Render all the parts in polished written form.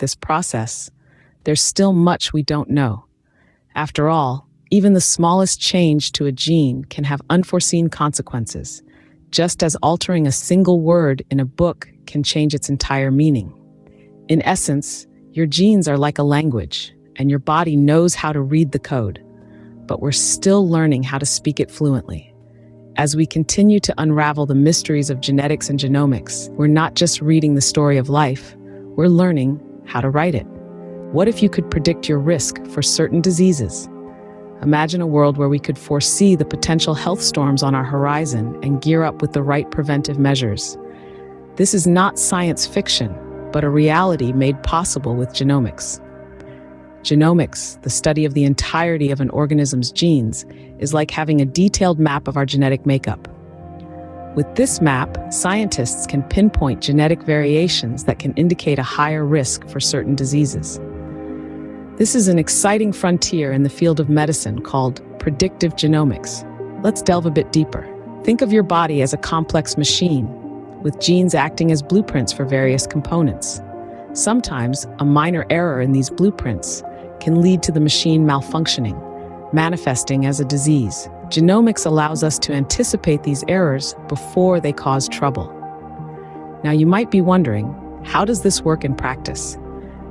this process, there's still much we don't know. After all, even the smallest change to a gene can have unforeseen consequences, just as altering a single word in a book can change its entire meaning. In essence, your genes are like a language, and your body knows how to read the code, but we're still learning how to speak it fluently. As we continue to unravel the mysteries of genetics and genomics, we're not just reading the story of life, we're learning how to write it. What if you could predict your risk for certain diseases? Imagine a world where we could foresee the potential health storms on our horizon and gear up with the right preventive measures. This is not science fiction, but a reality made possible with genomics. Genomics, the study of the entirety of an organism's genes, is like having a detailed map of our genetic makeup. With this map, scientists can pinpoint genetic variations that can indicate a higher risk for certain diseases. This is an exciting frontier in the field of medicine called predictive genomics. Let's delve a bit deeper. Think of your body as a complex machine, with genes acting as blueprints for various components. Sometimes, a minor error in these blueprints can lead to the machine malfunctioning, manifesting as a disease. Genomics allows us to anticipate these errors before they cause trouble. Now, you might be wondering, how does this work in practice?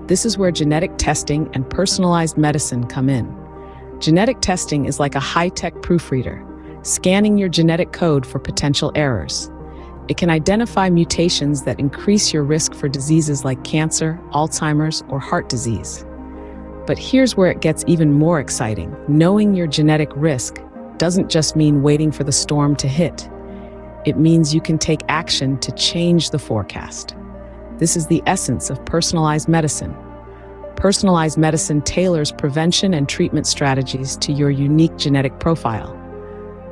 This is where genetic testing and personalized medicine come in. Genetic testing is like a high-tech proofreader, scanning your genetic code for potential errors. It can identify mutations that increase your risk for diseases like cancer, Alzheimer's, or heart disease. But here's where it gets even more exciting. Knowing your genetic risk doesn't just mean waiting for the storm to hit. It means you can take action to change the forecast. This is the essence of personalized medicine. Personalized medicine tailors prevention and treatment strategies to your unique genetic profile.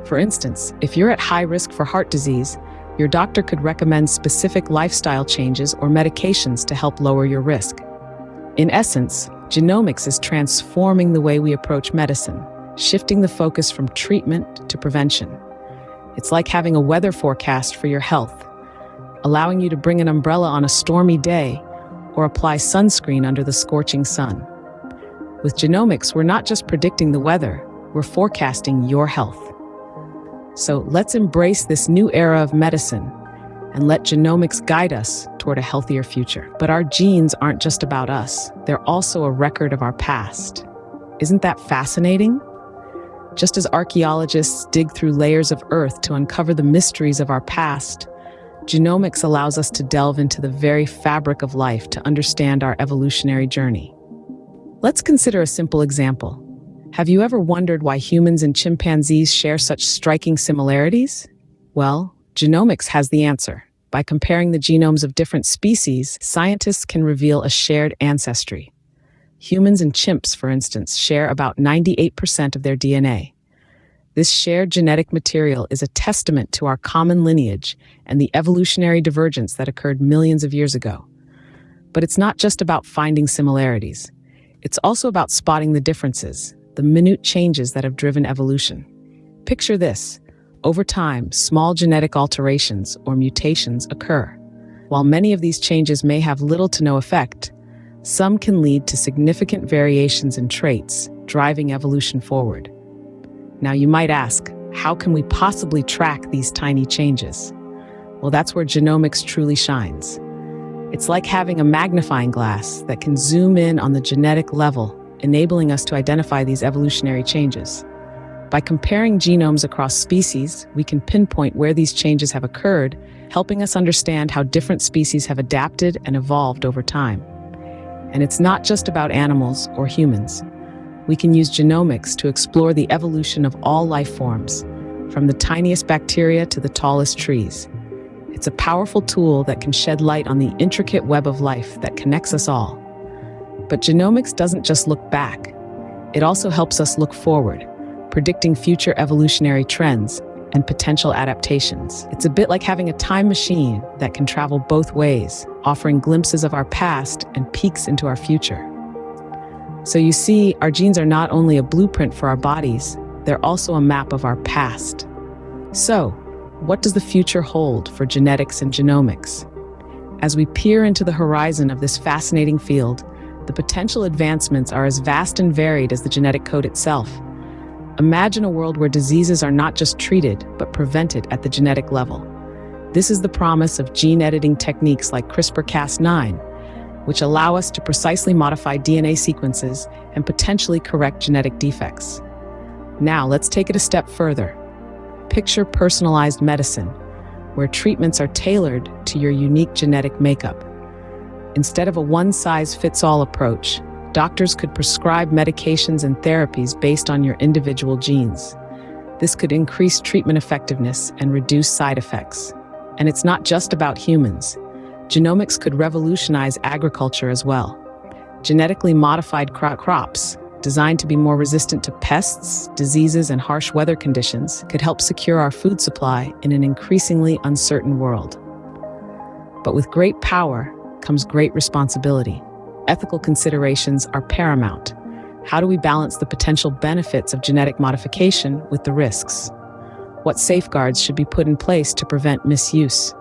For instance, if you're at high risk for heart disease, your doctor could recommend specific lifestyle changes or medications to help lower your risk. In essence, genomics is transforming the way we approach medicine, shifting the focus from treatment to prevention. It's like having a weather forecast for your health, allowing you to bring an umbrella on a stormy day or apply sunscreen under the scorching sun. With genomics, we're not just predicting the weather, we're forecasting your health. So let's embrace this new era of medicine and let genomics guide us toward a healthier future. But our genes aren't just about us, they're also a record of our past. Isn't that fascinating? Just as archaeologists dig through layers of earth to uncover the mysteries of our past, genomics allows us to delve into the very fabric of life to understand our evolutionary journey. Let's consider a simple example. Have you ever wondered why humans and chimpanzees share such striking similarities? Well, genomics has the answer. By comparing the genomes of different species, scientists can reveal a shared ancestry. Humans and chimps, for instance, share about 98% of their DNA. This shared genetic material is a testament to our common lineage and the evolutionary divergence that occurred millions of years ago. But it's not just about finding similarities. It's also about spotting the differences, the minute changes that have driven evolution. Picture this. Over time, small genetic alterations or mutations occur. While many of these changes may have little to no effect, some can lead to significant variations in traits, driving evolution forward. Now you might ask, how can we possibly track these tiny changes? Well, that's where genomics truly shines. It's like having a magnifying glass that can zoom in on the genetic level, enabling us to identify these evolutionary changes. By comparing genomes across species, we can pinpoint where these changes have occurred, helping us understand how different species have adapted and evolved over time. And it's not just about animals or humans. We can use genomics to explore the evolution of all life forms, from the tiniest bacteria to the tallest trees. It's a powerful tool that can shed light on the intricate web of life that connects us all. But genomics doesn't just look back. It also helps us look forward, predicting future evolutionary trends and potential adaptations. It's a bit like having a time machine that can travel both ways, offering glimpses of our past and peeks into our future. So you see, our genes are not only a blueprint for our bodies, they're also a map of our past. So, what does the future hold for genetics and genomics? As we peer into the horizon of this fascinating field, the potential advancements are as vast and varied as the genetic code itself. Imagine a world where diseases are not just treated, but prevented at the genetic level. This is the promise of gene editing techniques like CRISPR-Cas9, which allow us to precisely modify DNA sequences and potentially correct genetic defects. Now, let's take it a step further. Picture personalized medicine, where treatments are tailored to your unique genetic makeup. Instead of a one-size-fits-all approach, doctors could prescribe medications and therapies based on your individual genes. This could increase treatment effectiveness and reduce side effects. And it's not just about humans. Genomics could revolutionize agriculture as well. Genetically modified crops, designed to be more resistant to pests, diseases, and harsh weather conditions, could help secure our food supply in an increasingly uncertain world. But with great power comes great responsibility. Ethical considerations are paramount. How do we balance the potential benefits of genetic modification with the risks? What safeguards should be put in place to prevent misuse?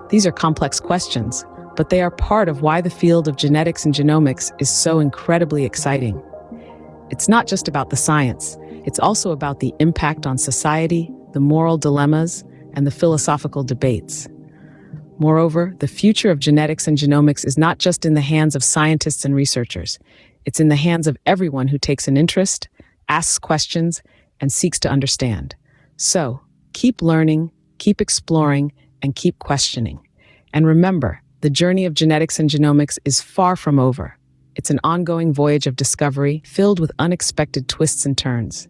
These are complex questions, but they are part of why the field of genetics and genomics is so incredibly exciting. It's not just about the science, it's also about the impact on society, the moral dilemmas, and the philosophical debates. Moreover, the future of genetics and genomics is not just in the hands of scientists and researchers. It's in the hands of everyone who takes an interest, asks questions, and seeks to understand. So, keep learning, keep exploring, and keep questioning. And remember, the journey of genetics and genomics is far from over. It's an ongoing voyage of discovery filled with unexpected twists and turns.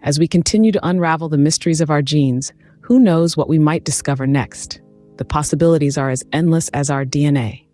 As we continue to unravel the mysteries of our genes, who knows what we might discover next? The possibilities are as endless as our DNA.